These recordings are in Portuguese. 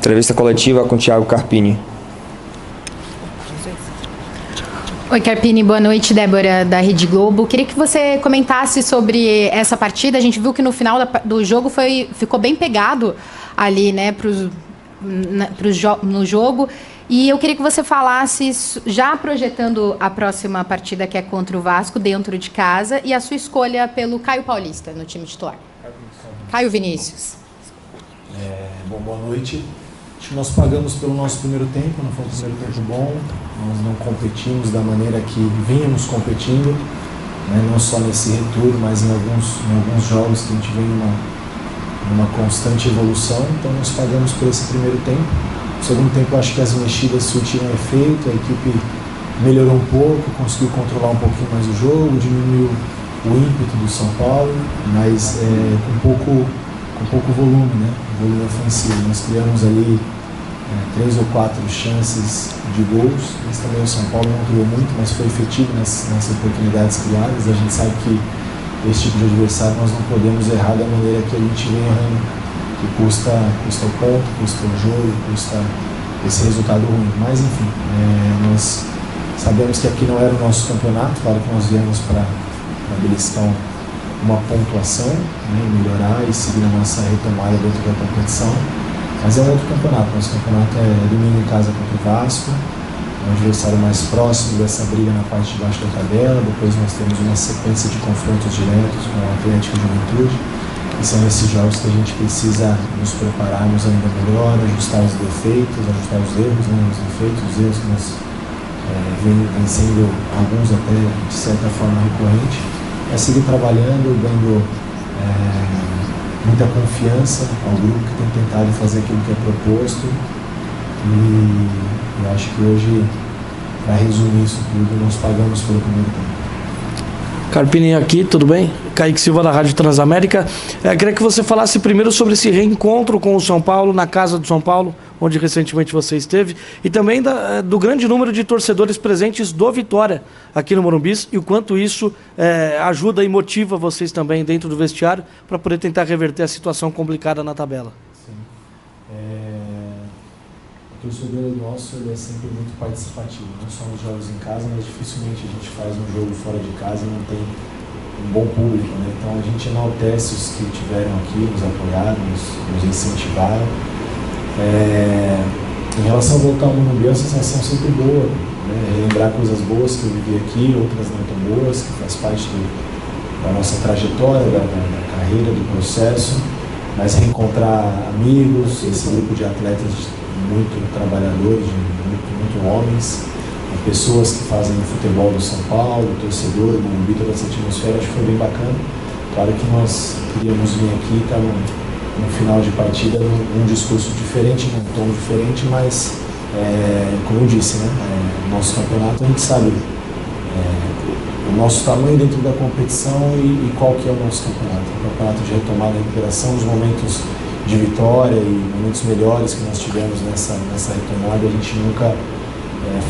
Entrevista coletiva com Thiago Carpini. Oi, Carpini, boa noite. Débora, da Rede Globo. Queria que você comentasse sobre essa partida. A gente viu que no final do jogo ficou bem pegado ali, né, no jogo. E eu queria que você falasse, já projetando a próxima partida, que é contra o Vasco, dentro de casa, e a sua escolha pelo Caio Paulista no time titular. Caio Vinícius. Boa noite. Acho que nós pagamos pelo nosso primeiro tempo, não foi um primeiro tempo bom, nós não competimos da maneira que vínhamos competindo, né? Não só nesse retorno, mas em alguns jogos que a gente vem numa constante evolução, então nós pagamos por esse primeiro tempo. No segundo tempo, acho que as mexidas surtiram efeito, a equipe melhorou um pouco, conseguiu controlar um pouquinho mais o jogo, diminuiu o ímpeto do São Paulo, mas com pouco volume, né? Volume ofensivo. Nós criamos ali 3 ou 4 chances de gols, mas também o São Paulo não criou muito, mas foi efetivo nessas oportunidades criadas. A gente sabe que esse tipo de adversário nós não podemos errar da maneira que a gente vem errando, que custa o ponto, custa o jogo, custa esse resultado ruim. Mas enfim, nós sabemos que aqui não era o nosso campeonato, claro que nós viemos para beliscar uma pontuação, né, melhorar e seguir a nossa retomada dentro da competição, mas é um outro campeonato. Nosso campeonato é domingo em casa contra o Vasco, é um adversário mais próximo dessa briga na parte de baixo da tabela. Depois nós temos uma sequência de confrontos diretos com o Atlético e a Juventude, e são esses jogos que a gente precisa nos prepararmos ainda melhor, ajustar os defeitos, ajustar os erros, né, os defeitos, os erros que nós vem sendo alguns até de certa forma recorrente. É seguir trabalhando, dando muita confiança ao grupo que tem tentado fazer aquilo que é proposto. E eu acho que hoje, para resumir isso tudo, nós pagamos pelo primeiro tempo. Carpini aqui, tudo bem? Kaique Silva da Rádio Transamérica. Queria que você falasse primeiro sobre esse reencontro com o São Paulo, na casa do São Paulo, onde recentemente você esteve, e também do grande número de torcedores presentes do Vitória aqui no Morumbi, e o quanto isso ajuda e motiva vocês também dentro do vestiário para poder tentar reverter a situação complicada na tabela. Sim. O torcedor nosso é sempre muito participativo, não só nos jogos em casa, mas dificilmente a gente faz um jogo fora de casa e não tem um bom público, né? Então a gente enaltece os que estiveram aqui, nos apoiaram, nos incentivaram. Em relação a voltar ao Morumbi, a sensação sempre boa, né? Lembrar coisas boas que eu vivi aqui, outras não tão boas, que faz parte da nossa trajetória, da carreira, do processo, mas reencontrar amigos, esse grupo de atletas muito trabalhadores, muito homens, pessoas que fazem o futebol do São Paulo, o torcedor, o Morumbi, toda essa atmosfera, acho que foi bem bacana. Claro que nós queríamos vir aqui, estar no final de partida, num discurso diferente, num tom diferente, mas, como eu disse, né, nosso campeonato, a gente sabe o nosso tamanho dentro da competição e qual que é o nosso campeonato. O campeonato de retomada e recuperação, os momentos de vitória e momentos melhores que nós tivemos nessa retomada, a gente nunca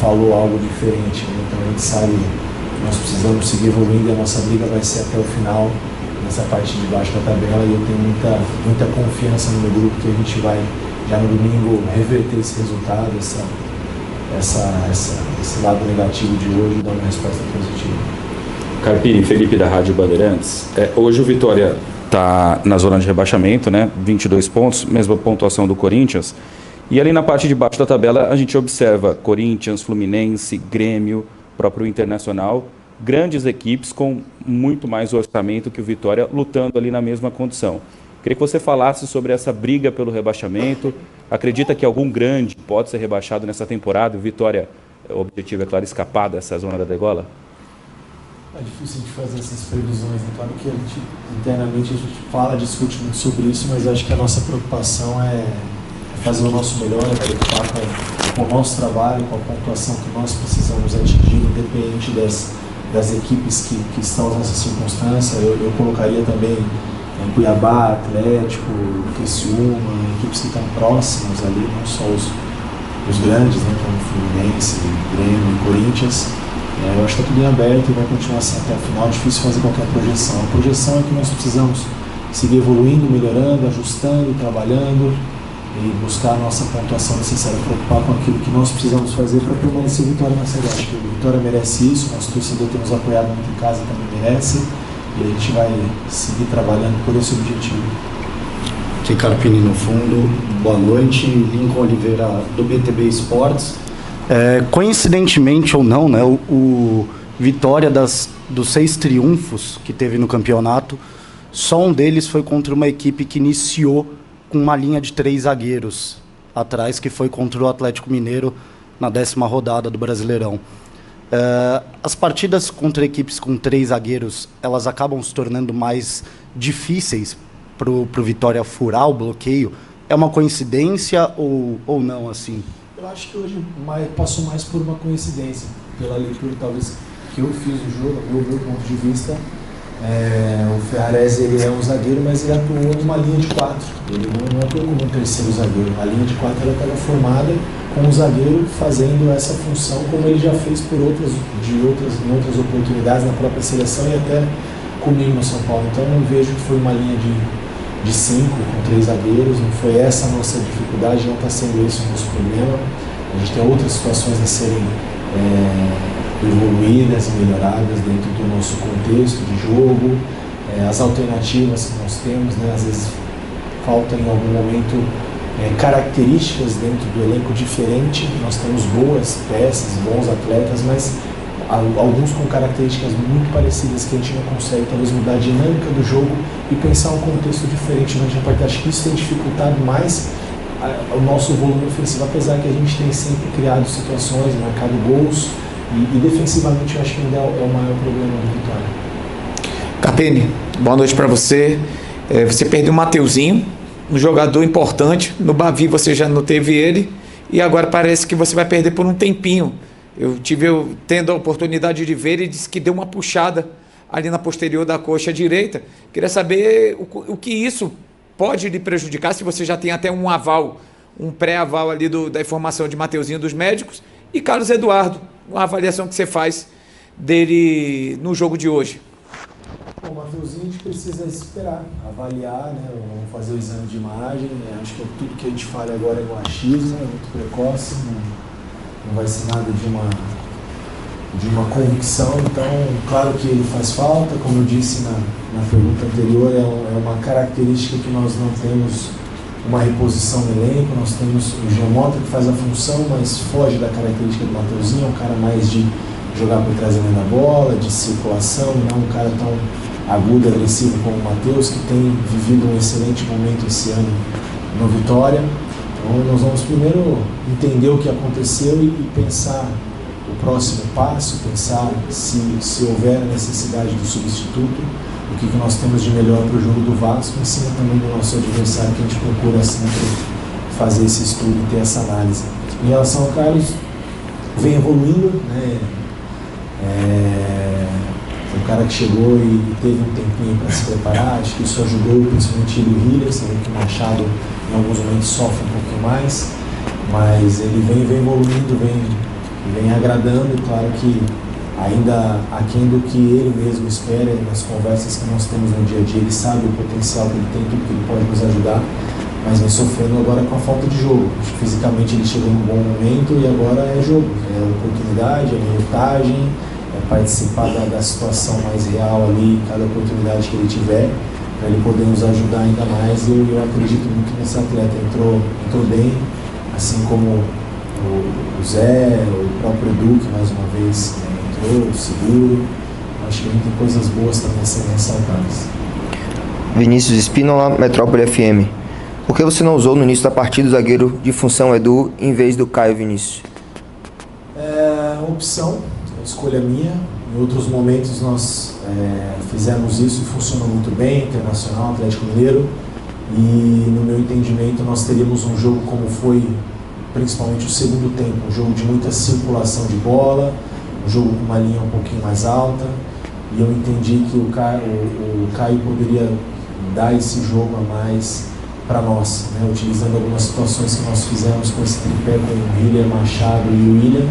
falou algo diferente, né? Então a gente sabe que nós precisamos seguir evoluindo e a nossa briga vai ser até o final, nessa parte de baixo da tabela, e eu tenho muita confiança no meu grupo que a gente vai, já no domingo, reverter esse resultado, esse lado negativo de hoje e dar uma resposta positiva. Carpini, Felipe da Rádio Bandeirantes. Hoje o Vitória está na zona de rebaixamento, né? 22 pontos, mesma pontuação do Corinthians. E ali na parte de baixo da tabela a gente observa Corinthians, Fluminense, Grêmio, próprio Internacional, grandes equipes com muito mais orçamento que o Vitória, lutando ali na mesma condição. Queria que você falasse sobre essa briga pelo rebaixamento. Acredita que algum grande pode ser rebaixado nessa temporada? O Vitória, o objetivo é claro, escapar dessa zona da degola? É difícil de fazer essas previsões, né? Claro que internamente a gente fala, discute muito sobre isso, mas acho que a nossa preocupação é fazer o nosso melhor, é preocupar com o nosso trabalho, com a pontuação que nós precisamos atingir, independente das equipes que estão nessa circunstância. Eu colocaria também Cuiabá, Atlético, Criciúma, equipes que estão próximas ali, não só os grandes, né, como Fluminense, Grêmio e Corinthians. Eu acho que está tudo em aberto e vai continuar assim até o final. É difícil fazer qualquer projeção. A projeção é que nós precisamos seguir evoluindo, melhorando, ajustando, trabalhando, e buscar a nossa pontuação necessária, preocupar com aquilo que nós precisamos fazer para permanecer Vitória na cidade. Acho que o Vitória merece isso, nosso torcedor tem nos apoiado muito em casa, também merece, e a gente vai seguir trabalhando por esse objetivo. Aqui Carpini no fundo, boa noite, Lincoln Oliveira do BTB Esportes. Coincidentemente ou não, né, o Vitória dos 6 triunfos que teve no campeonato, só um deles foi contra uma equipe que iniciou com uma linha de 3 zagueiros atrás, que foi contra o Atlético Mineiro na 10ª rodada do Brasileirão. As partidas contra equipes com 3 zagueiros, elas acabam se tornando mais difíceis para o Vitória furar o bloqueio. É uma coincidência ou não, assim? Eu acho que hoje passou mais por uma coincidência, pela leitura talvez que eu fiz do jogo, do meu ponto de vista. O Ferrarese, ele é um zagueiro, mas ele atuou numa linha de 4. Ele não atuou como um terceiro zagueiro. A linha de 4 ela estava formada com o zagueiro fazendo essa função, como ele já fez em outras oportunidades na própria seleção e até comigo no São Paulo. Então eu não vejo que foi uma linha de 5 com 3 zagueiros. Não foi essa a nossa dificuldade, não está sendo esse o nosso problema. A gente tem outras situações a serem evoluídas e melhoradas dentro do nosso contexto de jogo, as alternativas que nós temos, né, às vezes faltam em algum momento características dentro do elenco diferente. Nós temos boas peças, bons atletas, mas alguns com características muito parecidas que a gente não consegue talvez mudar a dinâmica do jogo e pensar um contexto diferente durante a partida. Acho que isso tem dificultado mais o nosso volume ofensivo, apesar que a gente tem sempre criado situações, marcado gols. E defensivamente eu acho que ainda é o maior problema do Vitória. Carpini, boa noite para você. Você perdeu o Mateuzinho, um jogador importante. No Bavi você já não teve ele e agora parece que você vai perder por um tempinho. Eu tendo a oportunidade de ver, ele disse que deu uma puxada ali na posterior da coxa direita. Queria saber o que isso pode lhe prejudicar, se você já tem até um aval, um pré-aval ali da informação de Mateuzinho dos médicos. E Carlos Eduardo, uma avaliação que você faz dele no jogo de hoje. O Mateuzinho a gente precisa esperar, avaliar, né? Vamos fazer o exame de imagem. Acho que tudo que a gente fala agora é no achismo, é muito precoce, não vai ser nada de uma convicção. Então, claro que ele faz falta, como eu disse na pergunta anterior, é uma característica que nós não temos uma reposição no elenco. Nós temos o Jean Mota que faz a função, mas foge da característica do Mateuzinho, é um cara mais de jogar por trás da bola, de circulação, não um cara tão agudo, agressivo como o Matheus, que tem vivido um excelente momento esse ano no Vitória. Então nós vamos primeiro entender o que aconteceu e pensar o próximo passo, pensar se houver a necessidade do substituto, o que nós temos de melhor para o jogo do Vasco, em cima também do nosso adversário, que a gente procura sempre fazer esse estudo e ter essa análise. Em relação ao Carlos, vem evoluindo, né? Foi um cara que chegou e teve um tempinho para se preparar, acho que isso ajudou, principalmente ele e o Hiller. Você vê que o Machado em alguns momentos sofre um pouquinho mais, mas ele vem evoluindo, vem agradando, e claro que ainda aquém do que ele mesmo espera, nas conversas que nós temos no dia a dia, ele sabe o potencial que ele tem, tudo que ele pode nos ajudar, mas vem sofrendo agora com a falta de jogo. Acho que fisicamente ele chegou num bom momento e agora é jogo, é oportunidade, é minutagem, é participar da situação mais real ali, cada oportunidade que ele tiver, para ele poder nos ajudar ainda mais. Eu acredito muito nesse atleta, entrou bem, assim como o Zé, o próprio Edu, que mais uma vez entrou, seguro. Acho que a gente tem coisas boas também a serem ressaltadas. Vinícius Espínola, Metrópole FM. Por que você não usou no início da partida o zagueiro de função Edu em vez do Caio Vinícius? É uma opção, é escolha minha. Em outros momentos nós fizemos isso e funcionou muito bem, Internacional, Atlético Mineiro. E no meu entendimento nós teríamos um jogo como foi principalmente o segundo tempo, um jogo de muita circulação de bola, um jogo com uma linha um pouquinho mais alta, e eu entendi que o Caio poderia dar esse jogo a mais para nós, né, utilizando algumas situações que nós fizemos com esse tripé, com o Hiller, Machado e o William.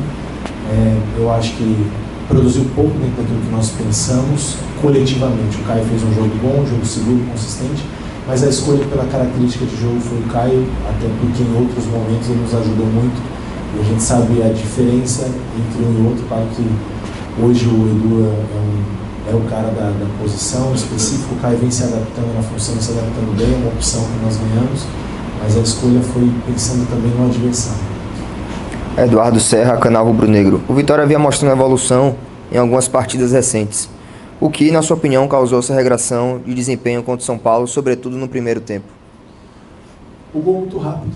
Eu acho que produziu pouco dentro daquilo que nós pensamos coletivamente. O Caio fez um jogo bom, um jogo seguro, consistente, mas a escolha pela característica de jogo foi o Caio, até porque em outros momentos ele nos ajudou muito, e a gente sabe a diferença entre um e outro. Claro que hoje o Edu é o cara da posição específica, o Caio vem se adaptando na função, se adaptando bem, é uma opção que nós ganhamos, mas a escolha foi pensando também no adversário. Eduardo Serra, canal Rubro Negro. O Vitória vinha mostrando evolução em algumas partidas recentes. O que, na sua opinião, causou essa regressão de desempenho contra o São Paulo, sobretudo no primeiro tempo? O gol muito rápido.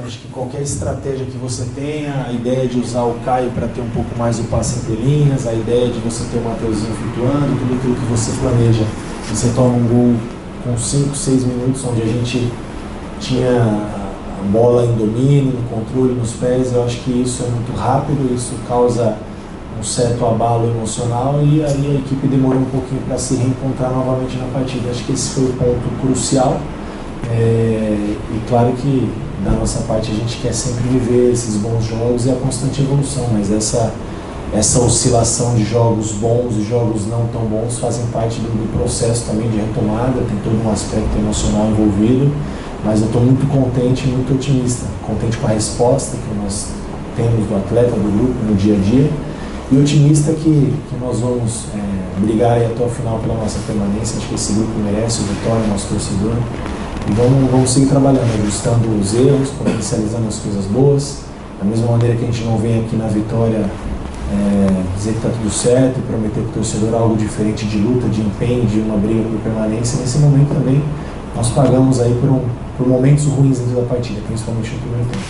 Acho que qualquer estratégia que você tenha, a ideia de usar o Caio para ter um pouco mais o passe entre linhas, a ideia de você ter o Mateuzinho flutuando, tudo aquilo que você planeja, você toma um gol com 5, 6 minutos, onde a gente tinha a bola em domínio, no controle, nos pés. Eu acho que isso é muito rápido, isso causa um certo abalo emocional, e aí a equipe demorou um pouquinho para se reencontrar novamente na partida. Acho que esse foi o ponto crucial. E claro que da nossa parte a gente quer sempre viver esses bons jogos e a constante evolução, mas essa oscilação de jogos bons e jogos não tão bons fazem parte do processo também de retomada. Tem todo um aspecto emocional envolvido, mas eu estou muito contente e muito otimista, contente com a resposta que nós temos do atleta, do grupo no dia a dia, e otimista que nós vamos brigar aí até o final pela nossa permanência. Acho que esse grupo merece, o Vitória, o nosso torcedor. E vamos seguir trabalhando, ajustando os erros, potencializando as coisas boas. Da mesma maneira que a gente não vem aqui na Vitória dizer que está tudo certo e prometer para o torcedor algo diferente de luta, de empenho, de uma briga por permanência. Nesse momento também nós pagamos aí por momentos ruins dentro da partida, principalmente no primeiro tempo.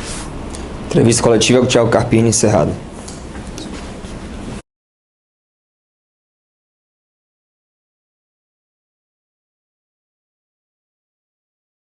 Entrevista coletiva com o Thiago Carpini, encerrado.